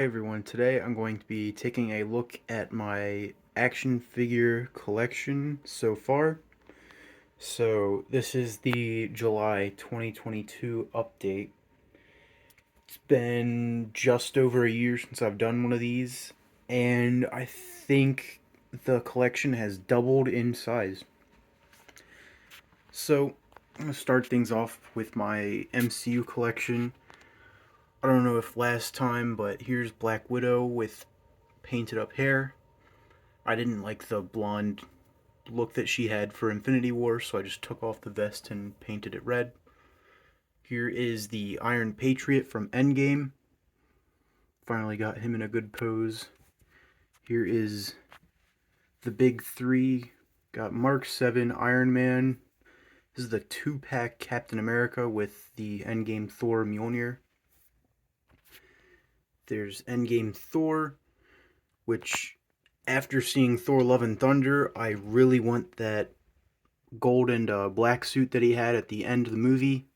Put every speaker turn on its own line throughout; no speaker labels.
Hey everyone, today I'm going to be taking a look at my action figure collection so far. So this is the July 2022 update. It's been just over a year since I've done one of these, and I think the collection has doubled in size. So I'm going to start things off with my MCU collection. I don't know if last time, but here's Black Widow with painted up hair. I didn't like the blonde look that she had for Infinity War, so I just took off the vest and painted it red. Here is the Iron Patriot from Endgame. Finally got him in a good pose. Here is the big three. Got Mark 7 Iron Man. This is the 2-pack Captain America with the Endgame Thor Mjolnir. There's Endgame Thor, which after seeing Thor Love and Thunder, I really want that gold and black suit that he had at the end of the movie,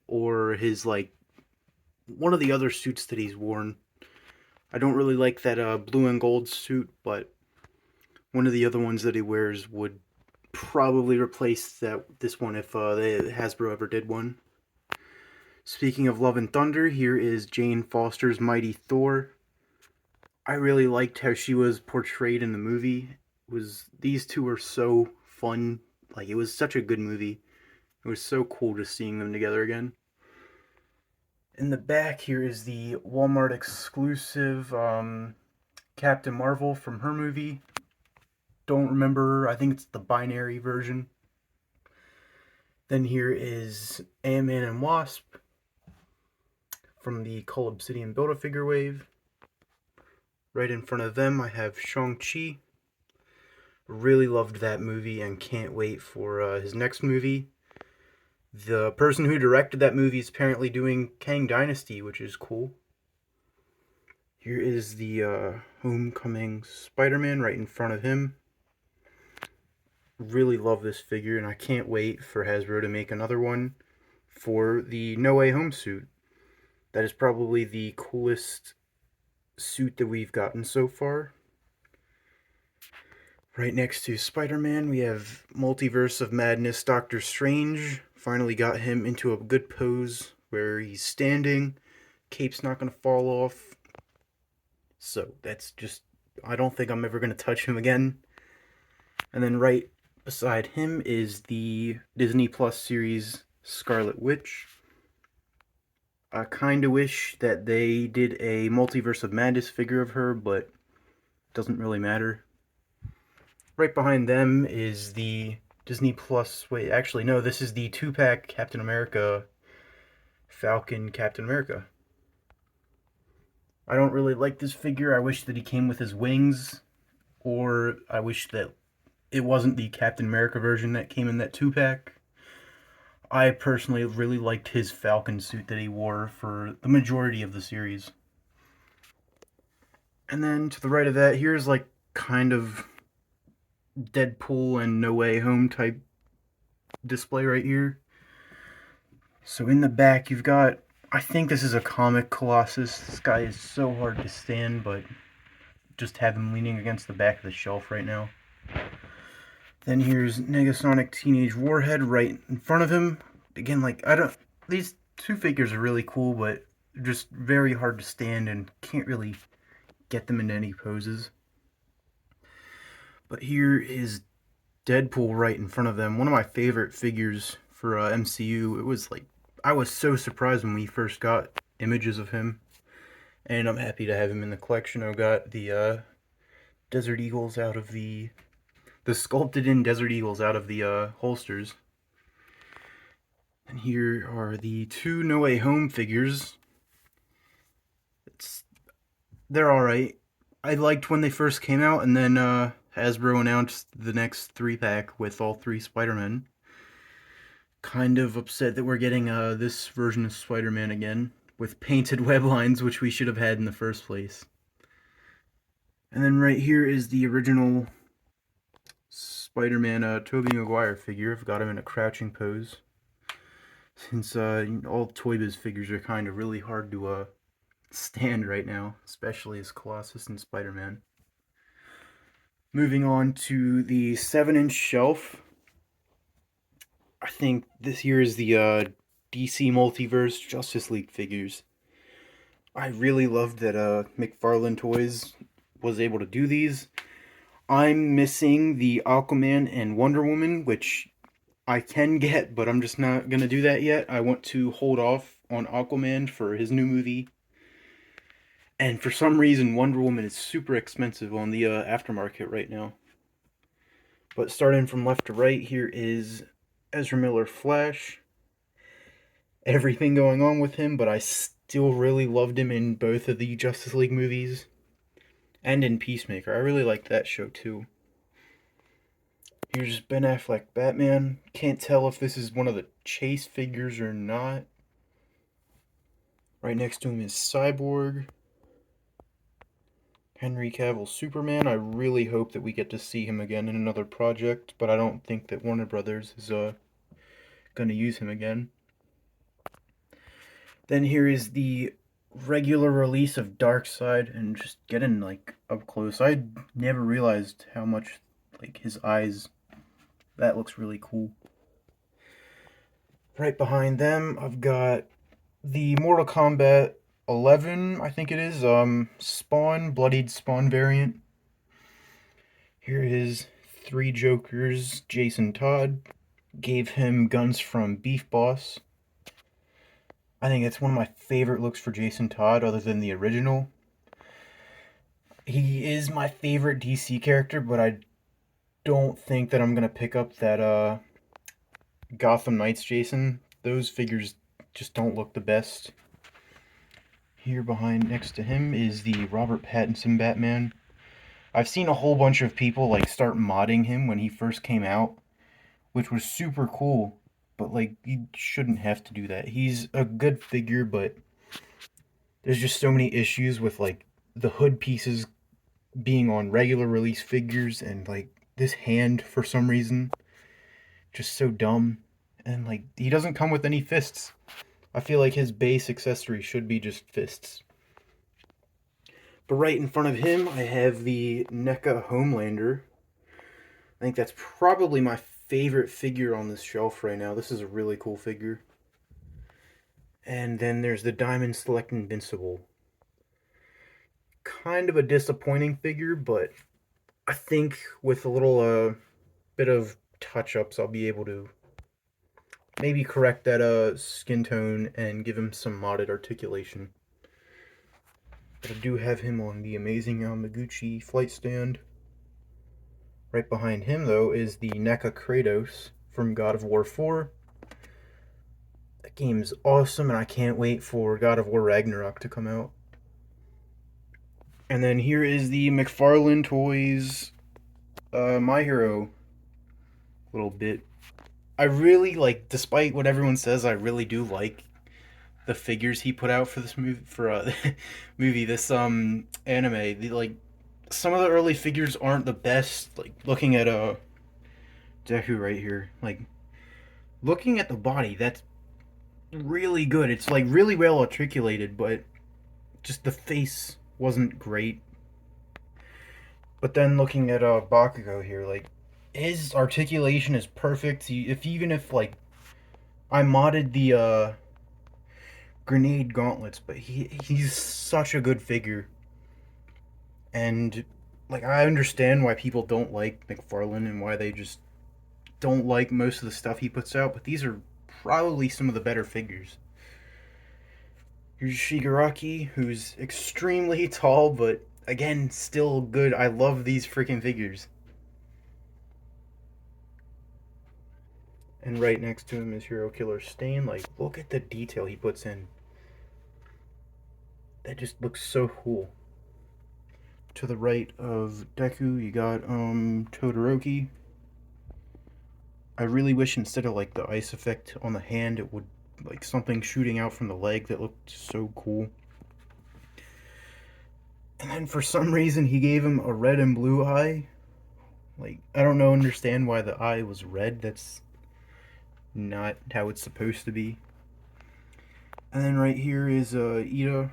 or his like one of the other suits that he's worn. I don't really like that blue and gold suit, but one of the other ones that he wears would probably replace this one if Hasbro ever did one. Speaking of Love and Thunder, here is Jane Foster's Mighty Thor. I really liked how she was portrayed in the movie. These two were so fun. Like, it was such a good movie. It was so cool just seeing them together again. In the back here is the Walmart exclusive Captain Marvel from her movie. Don't remember, I think it's the binary version. Then here is Ant-Man and Wasp from the Cull Obsidian Build-A-Figure wave. Right in front of them I have Shang-Chi. Really loved that movie and can't wait for his next movie. The person who directed that movie is apparently doing Kang Dynasty, which is cool. Here is the Homecoming Spider-Man right in front of him. Really love this figure, and I can't wait for Hasbro to make another one for the No Way Home suit. That is probably the coolest suit that we've gotten so far. Right next to Spider-Man, we have Multiverse of Madness Doctor Strange. Finally got him into a good pose where he's standing. Cape's not going to fall off. So that's just, I don't think I'm ever going to touch him again. And then right beside him is the Disney Plus series Scarlet Witch. I kind of wish that they did a Multiverse of Madness figure of her, but it doesn't really matter. Right behind them is the Disney Plus. Wait, actually, no, this is the 2-pack Captain America, Falcon Captain America. I don't really like this figure. I wish that he came with his wings, or I wish that it wasn't the Captain America version that came in that 2-pack. I personally really liked his Falcon suit that he wore for the majority of the series. And then to the right of that, here's like kind of Deadpool and No Way Home type display right here. So in the back, you've got, I think this is a comic Colossus. This guy is so hard to stand, but just have him leaning against the back of the shelf right now. Then here's Negasonic Teenage Warhead right in front of him. Again, like, these two figures are really cool, but just very hard to stand and can't really get them into any poses. But here is Deadpool right in front of them. One of my favorite figures for MCU. It was like, I was so surprised when we first got images of him, and I'm happy to have him in the collection. I've got the Desert Eagles out of the sculpted in Desert Eagles out of the holsters. And here are the two No Way Home figures. They're alright. I liked when they first came out, and then Hasbro announced the next 3-pack with all 3 Spider-Men. Kind of upset that we're getting this version of Spider-Man again, with painted web lines, which we should have had in the first place. And then right here is the original Spider-Man Tobey Maguire figure. I've got him in a crouching pose. Since all Toy Biz figures are kind of really hard to stand right now, especially as Colossus and Spider-Man. Moving on to the 7-inch shelf. I think this here is the DC Multiverse Justice League figures. I really loved that McFarlane Toys was able to do these. I'm missing the Aquaman and Wonder Woman, which I can get, but I'm just not going to do that yet. I want to hold off on Aquaman for his new movie. And for some reason, Wonder Woman is super expensive on the aftermarket right now. But starting from left to right, here is Ezra Miller Flash. Everything going on with him, but I still really loved him in both of the Justice League movies. And in Peacemaker. I really liked that show too. Here's Ben Affleck Batman. Can't tell if this is one of the Chase figures or not. Right next to him is Cyborg. Henry Cavill Superman. I really hope that we get to see him again in another project, but I don't think that Warner Brothers is going to use him again. Then here is the regular release of Darkseid, and just getting like up close. I never realized how much like his eyes. That looks really cool. Right behind them, I've got the Mortal Kombat 11, I think it is, Spawn, Bloodied Spawn variant. Here is Three Jokers, Jason Todd. Gave him guns from Beef Boss. I think it's one of my favorite looks for Jason Todd, other than the original. He is my favorite DC character, but I don't think that I'm going to pick up that Gotham Knights Jason. Those figures just don't look the best. Here behind next to him is the Robert Pattinson Batman. I've seen a whole bunch of people like start modding him when he first came out, which was super cool, but like you shouldn't have to do that. He's a good figure, but there's just so many issues with like the hood pieces being on regular release figures, and like this hand for some reason just so dumb, and like he doesn't come with any fists. I feel like his base accessory should be just fists. But right in front of him, I have the NECA Homelander. I think that's probably my favorite figure on this shelf right now. This is a really cool figure. And then there's the Diamond Select Invincible. Kind of a disappointing figure, but I think with a little bit of touch-ups, I'll be able to maybe correct that skin tone and give him some modded articulation. But I do have him on the amazing Yamaguchi flight stand. Right behind him, though, is the NECA Kratos from God of War 4. That game's awesome, and I can't wait for God of War Ragnarok to come out. And then here is the McFarlane Toys My Hero little bit. I really like, despite what everyone says, I really do like the figures he put out for this movie, this anime. Like some of the early figures aren't the best. Like looking at Deku right here, like looking at the body, that's really good. It's like really well articulated, but just the face wasn't great. But then looking at Bakugo here, like his articulation is perfect. Even if like I modded the grenade gauntlets, but he's such a good figure. And like I understand why people don't like McFarlane and why they just don't like most of the stuff he puts out, but these are probably some of the better figures. Here's Shigaraki, who's extremely tall, but again, still good. I love these freaking figures. And right next to him is Hero Killer Stain. Like, look at the detail he puts in. That just looks so cool. To the right of Deku, you got Todoroki. I really wish instead of like the ice effect on the hand, it would like something shooting out from the leg that looked so cool. And then for some reason he gave him a red and blue eye. Like I don't understand why the eye was red. That's not how it's supposed to be. And then right here is Ida.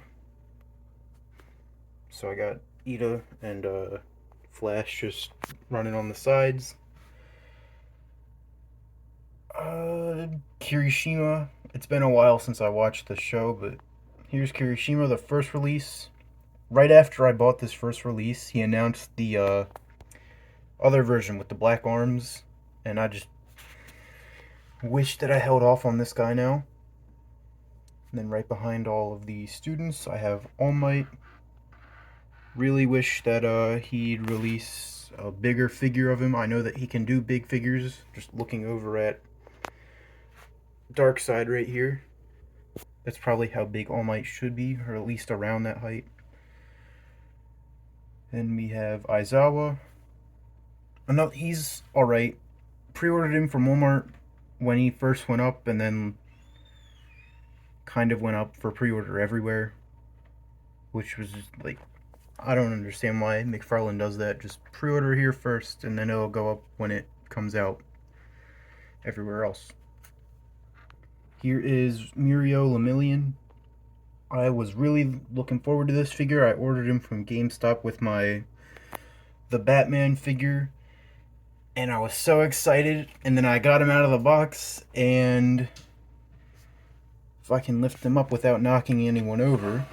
So I got Ida and Flash just running on the sides. Uh, Kirishima. It's been a while since I watched the show, but here's Kirishima, the first release. Right after I bought this first release, he announced the other version with the black arms, and I just wish that I held off on this guy now. And then right behind all of the students, I have All Might. Really wish that he'd release a bigger figure of him. I know that he can do big figures. Just looking over at Dark Side right here. That's probably how big All Might should be, or at least around that height. Then we have Aizawa. Another, he's alright. Pre-ordered him from Walmart when he first went up, and then kind of went up for pre-order everywhere, which was just like, I don't understand why McFarlane does that. Just pre-order here first, and then it'll go up when it comes out everywhere else. Here is Muriel Lemillion. I was really looking forward to this figure. I ordered him from GameStop with the Batman figure, and I was so excited. And then I got him out of the box, and if I can lift him up without knocking anyone over,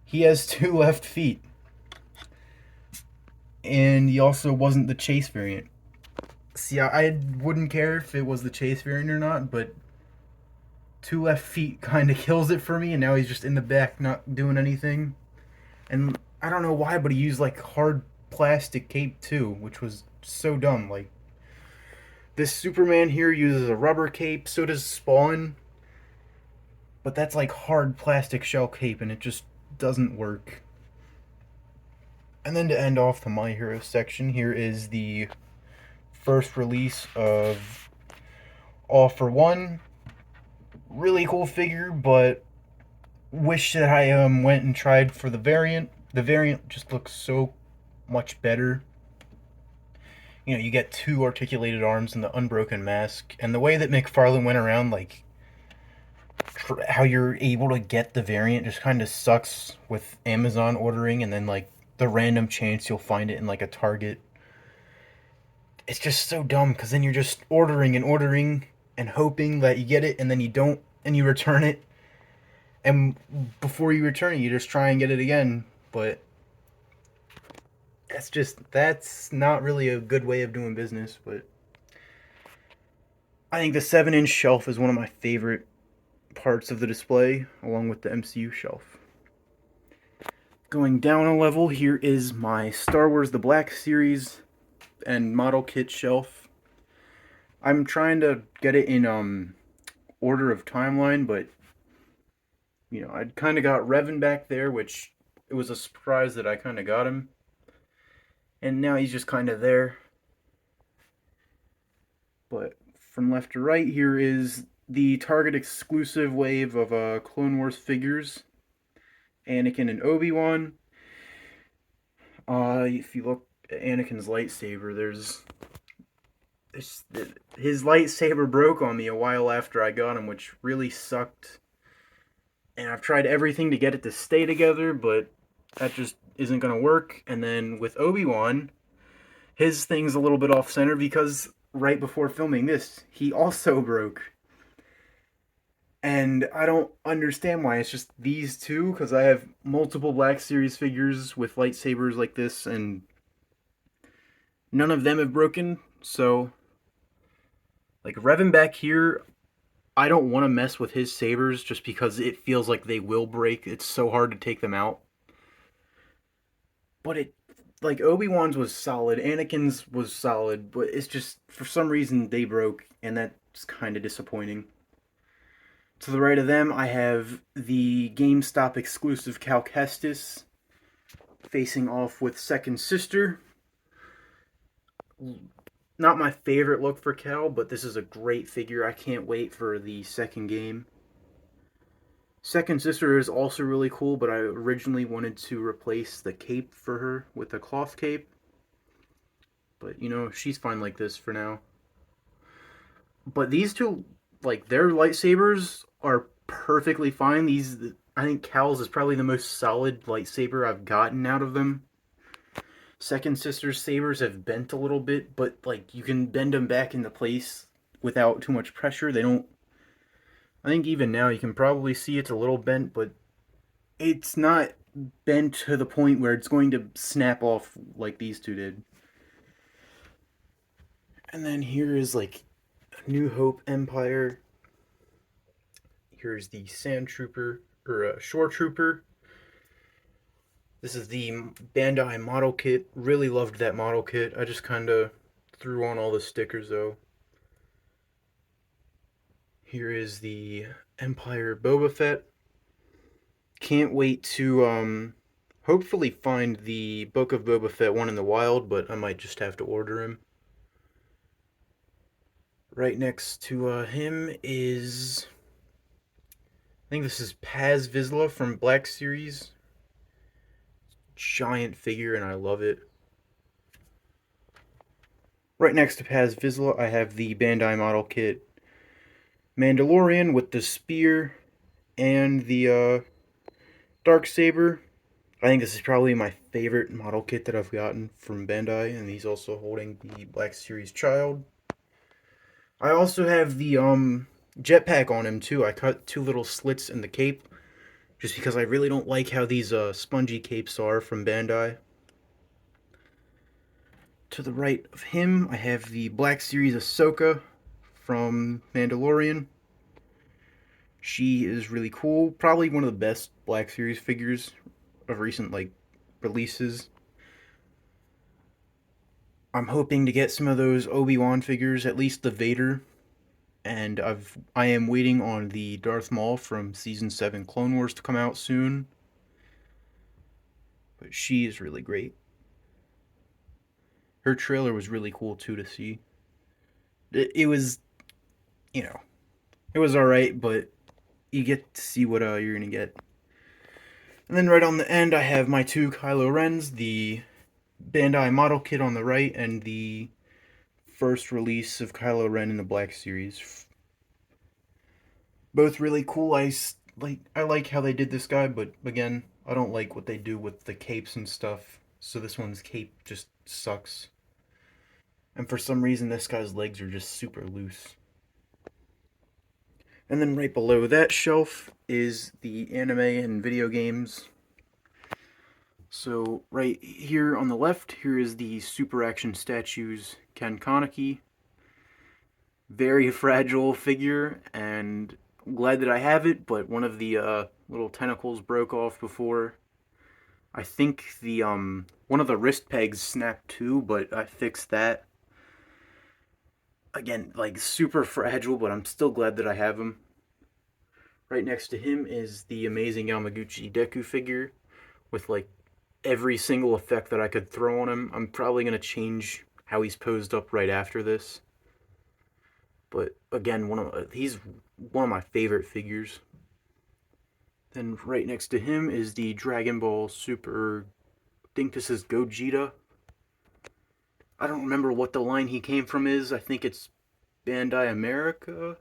he has 2 left feet. And he also wasn't the Chase variant. See, I wouldn't care if it was the Chase variant or not, but 2 left feet kind of kills it for me, and now he's just in the back not doing anything. And I don't know why, but he used like hard plastic cape too, which was so dumb. Like, this Superman here uses a rubber cape, so does Spawn, but that's like hard plastic shell cape, and it just doesn't work. And then to end off the My Hero section, here is the first release of All for One. Really cool figure, but wish that I went and tried for the variant. The variant just looks so much better. You know, you get 2 articulated arms and the unbroken mask, and the way that McFarlane went around, like, how you're able to get the variant just kind of sucks with Amazon ordering, and then like the random chance you'll find it in like a Target. It's just so dumb, because then you're just ordering and hoping that you get it, and then you don't, and you return it, and before you return it, you just try and get it again. But that's not really a good way of doing business. But I think the 7-inch shelf is one of my favorite parts of the display, along with the MCU shelf. Going down a level, here is my Star Wars The Black Series and model kit shelf. I'm trying to get it in order of timeline, but you know, I kind of got Revan back there, which it was a surprise that I kind of got him. And now he's just kind of there. But from left to right, here is the Target exclusive wave of Clone Wars figures. Anakin and Obi-Wan. If you look at Anakin's lightsaber, his lightsaber broke on me a while after I got him, which really sucked. And I've tried everything to get it to stay together, but that just isn't going to work. And then with Obi-Wan, his thing's a little bit off-center because right before filming this, he also broke. And I don't understand why it's just these two, because I have multiple Black Series figures with lightsabers like this, and none of them have broken. So, like, Revan back here, I don't want to mess with his sabers just because it feels like they will break. It's so hard to take them out. But like, Obi-Wan's was solid, Anakin's was solid, but it's just, for some reason, they broke, and that's kind of disappointing. To the right of them, I have the GameStop exclusive Cal Kestis facing off with Second Sister. Not my favorite look for Cal, but this is a great figure. I can't wait for the second game. Second Sister is also really cool, but I originally wanted to replace the cape for her with a cloth cape. But, you know, she's fine like this for now. But these two, like, their lightsabers are perfectly fine. I think Cal's is probably the most solid lightsaber I've gotten out of them. Second Sister's sabers have bent a little bit, but like you can bend them back into place without too much pressure. They don't. I think even now you can probably see it's a little bent, but it's not bent to the point where it's going to snap off like these two did. And then here is like New Hope Empire. Here's the Sand Trooper or Shore Trooper. This is the Bandai model kit. Really loved that model kit. I just kind of threw on all the stickers though. Here is the Empire Boba Fett. Can't wait to hopefully find the Book of Boba Fett one in the wild, but I might just have to order him. Right next to him is, I think this is Paz Vizsla from Black Series. Giant figure and I love it. Right next to Paz Vizsla I have the Bandai model kit Mandalorian with the spear and the dark saber. I think this is probably my favorite model kit that I've gotten from Bandai, and he's also holding the Black Series child. I also have the jetpack on him too. I cut two little slits in the cape just because I really don't like how these spongy capes are from Bandai. To the right of him, I have the Black Series Ahsoka from Mandalorian. She is really cool. Probably one of the best Black Series figures of recent releases. I'm hoping to get some of those Obi-Wan figures, at least the Vader, and I am waiting on the Darth Maul from season 7 Clone Wars to come out soon. But she is really great. Her trailer was really cool too to see. It was, you know, it was alright, but you get to see what you're gonna get. And then right on the end, I have my two Kylo Rens, the Bandai model kit on the right, and the first release of Kylo Ren in the Black Series. Both really cool. I like how they did this guy, but again, I don't like what they do with the capes and stuff. So this one's cape just sucks. And for some reason, this guy's legs are just super loose. And then right below that shelf is the anime and video games. So right here on the left, here is the Super Action Statues Ken Kaneki. Very fragile figure, and I'm glad that I have it, but one of the little tentacles broke off before. I think the one of the wrist pegs snapped too, but I fixed that. Again, like super fragile, but I'm still glad that I have him. Right next to him is the amazing Yamaguchi Deku figure with like every single effect that I could throw on him. I'm probably going to change how he's posed up right after this. But again, he's one of my favorite figures. Then right next to him is the Dragon Ball Super, I think this is Gogeta. I don't remember what the line he came from is. I think it's Bandai America.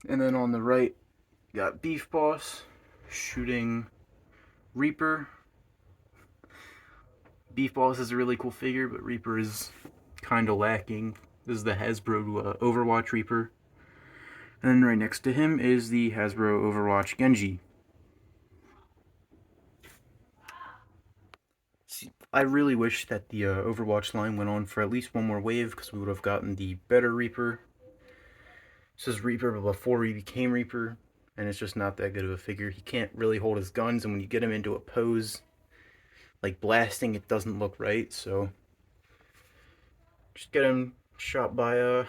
And then on the right, got Beef Boss shooting Reaper. Beef Boss is a really cool figure, but Reaper is kind of lacking. This is the Hasbro Overwatch Reaper. And then right next to him is the Hasbro Overwatch Genji. See, I really wish that the Overwatch line went on for at least one more wave, because we would have gotten the better Reaper. This is Reaper before he became Reaper, and it's just not that good of a figure. He can't really hold his guns, and when you get him into a pose, like blasting, it doesn't look right, so just get him shot by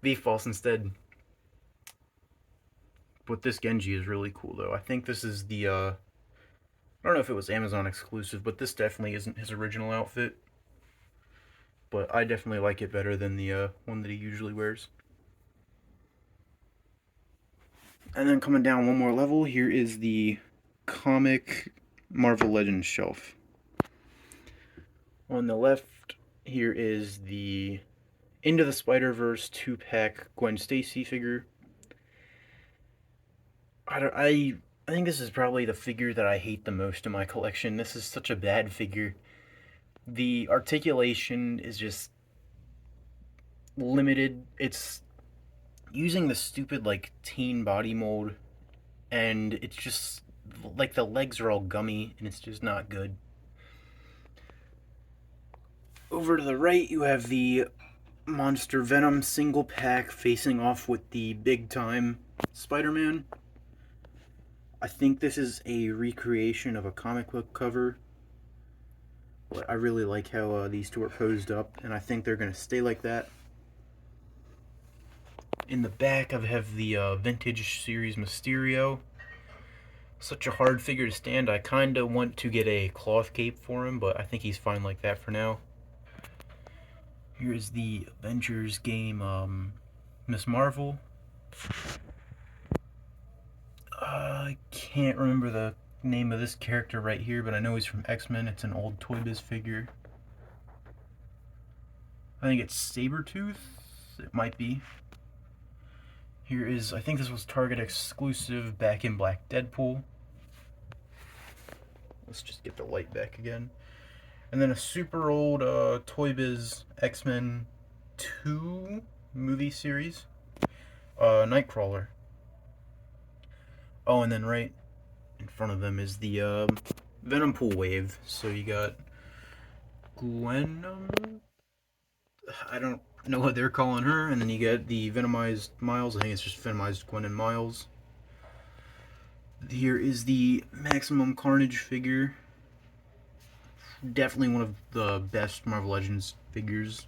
V-False instead. But this Genji is really cool, though. I think this is the, I don't know if it was Amazon exclusive, but this definitely isn't his original outfit. But I definitely like it better than the one that he usually wears. And then coming down one more level, here is the comic Marvel Legends shelf. On the left, here is the Into the Spider-Verse 2-pack Gwen Stacy figure. I think this is probably the figure that I hate the most in my collection. This is such a bad figure. The articulation is just limited. It's using the stupid like teen body mold, and it's just like the legs are all gummy and it's just not good. Over to the right, you have the Monster Venom single pack facing off with the big time Spider-Man. I think this is a recreation of a comic book cover, but I really like how these two are posed up, and I think they're going to stay like that. In the back, I have the vintage series Mysterio. Such a hard figure to stand. I kind of want to get a cloth cape for him, but I think he's fine like that for now. Here's the Avengers game, Miss Marvel. I can't remember the name of this character right here, but I know he's from X-Men. It's an old Toy Biz figure. I think it's Sabretooth. It might be. Here is, I think this was Target exclusive back in Black Deadpool. Let's just get the light back again. And then a super old Toy Biz X-Men 2 movie series. Nightcrawler. Oh, and then right in front of them is the Venom Pool Wave. So you got Gwen. I don't know what they're calling her. And then you got the Venomized Miles. I think it's just Venomized Gwen and Miles. Here is the Maximum Carnage figure. Definitely one of the best Marvel Legends figures.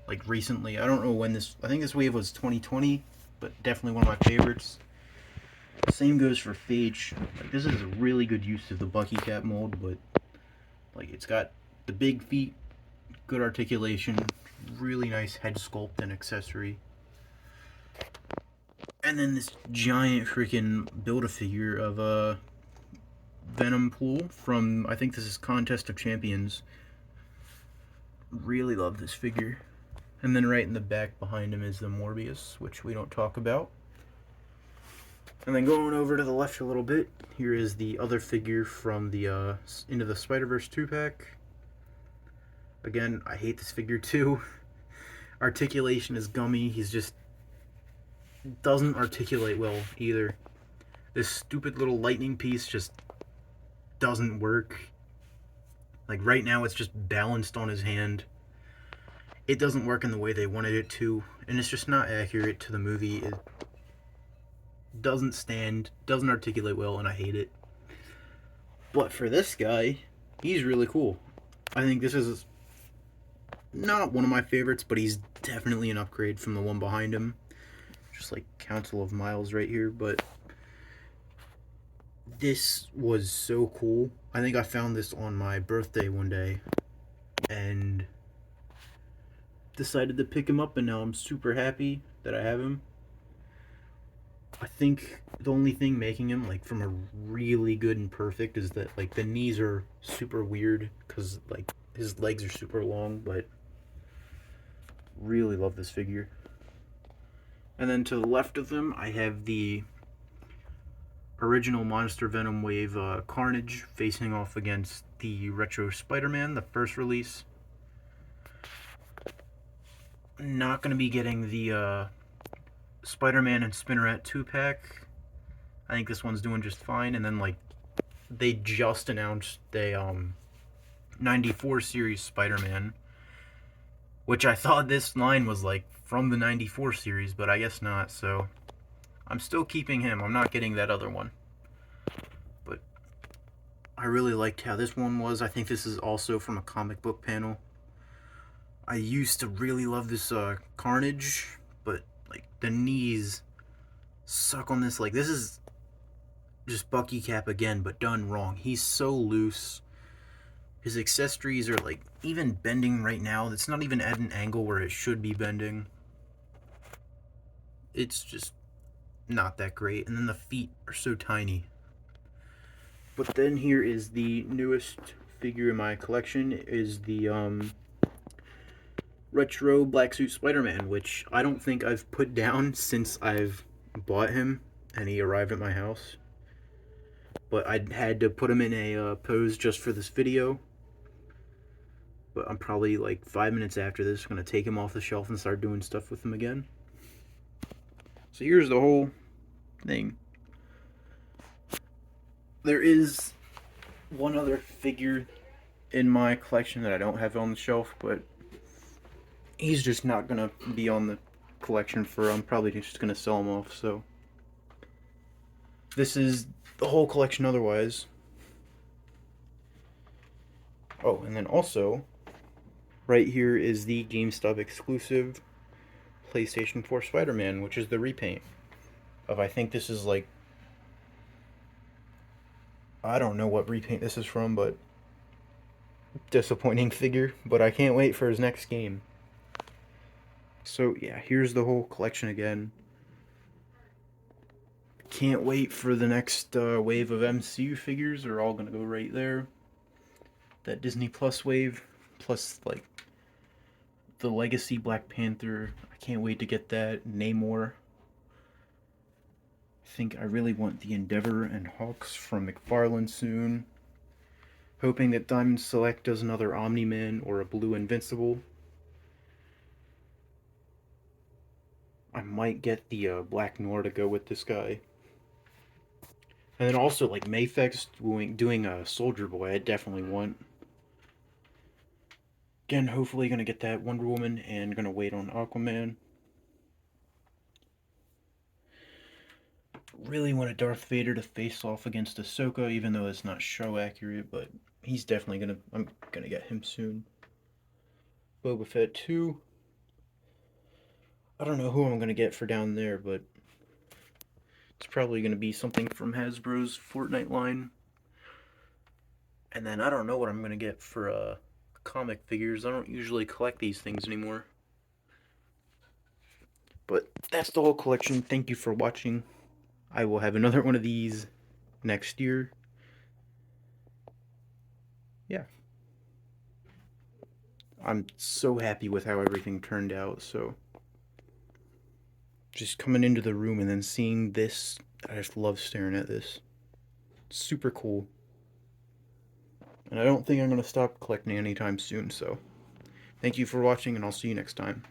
Like recently. I don't know when this. I think this wave was 2020. But definitely one of my favorites. Same goes for Phage. Like, this is a really good use of the Bucky Cap mold, but like it's got the big feet, good articulation, really nice head sculpt and accessory. And then this giant freaking Build-A-Figure of Venom Pool from, I think this is Contest of Champions. Really love this figure. And then right in the back behind him is the Morbius, which we don't talk about. And then going over to the left a little bit, here is the other figure from the Into the Spider-Verse 2-pack. Again, I hate this figure too. Articulation is gummy. He's just doesn't articulate well either. This stupid little lightning piece just doesn't work. Like right now it's just balanced on his hand. It doesn't work in the way they wanted it to, and it's just not accurate to the movie. It doesn't stand, doesn't articulate well, and I hate it. But for this guy, he's really cool. I think this is not one of my favorites, but he's definitely an upgrade from the one behind him. Just like Council of Miles right here, but this was so cool. I think I found this on my birthday one day and decided to pick him up, and now I'm super happy that I have him. I think the only thing making him like from a really good and perfect is that like the knees are super weird because like his legs are super long, but really love this figure. And then to the left of them, I have the original Monster Venom Wave Carnage facing off against the Retro Spider-Man, the first release. Not going to be getting the Spider-Man and Spinneret 2-pack. I think this one's doing just fine. And then like they just announced the 94 series Spider-Man, which I thought this line was like from the 94 series, but I guess not. So I'm still keeping him. I'm not getting that other one. But I really liked how this one was. I think this is also from a comic book panel. I used to really love this Carnage, but like the knees suck on this. Like this is just Bucky Cap again, but done wrong. He's so loose. His accessories are like even bending right now. It's not even at an angle where it should be bending. It's just not that great. And then the feet are so tiny. But then here is the newest figure in my collection, is the retro Black Suit Spider-Man, which I don't think I've put down since I've bought him. and he arrived at my house. But I had to put him in a pose just for this video. But I'm probably like 5 minutes after this going to take him off the shelf and start doing stuff with him again. So here's the whole thing. There is one other figure in my collection that I don't have on the shelf, but he's just not going to be on the collection for, I'm probably just going to sell him off, so. This is the whole collection otherwise. Oh, and then also, right here is the GameStop exclusive PlayStation 4 Spider-Man, which is the repaint of, I think this is like, I don't know what repaint this is from, but disappointing figure, but I can't wait for his next game. So yeah, here's the whole collection again. Can't wait for the next wave of MCU figures. They're all gonna go right there. That Disney Plus wave, plus like the Legacy Black Panther. I can't wait to get that. Namor. I think I really want the Endeavor and Hawks from McFarlane soon. Hoping that Diamond Select does another Omni-Man or a Blue Invincible. I might get the Black Noir to go with this guy. And then also, like, Mayfex doing a Soldier Boy, I definitely want. Again, hopefully gonna get that Wonder Woman and gonna wait on Aquaman. Really want a Darth Vader to face off against Ahsoka, even though it's not show accurate, but he's definitely gonna, I'm gonna get him soon. Boba Fett 2. I don't know who I'm gonna get for down there, but it's probably gonna be something from Hasbro's Fortnite line. And then I don't know what I'm gonna get for comic figures. I don't usually collect these things anymore. But that's the whole collection. Thank you for watching. I will have another one of these next year. Yeah. I'm so happy with how everything turned out, so just coming into the room and then seeing this, I just love staring at this. It's super cool. And I don't think I'm going to stop collecting anytime soon, so thank you for watching, and I'll see you next time.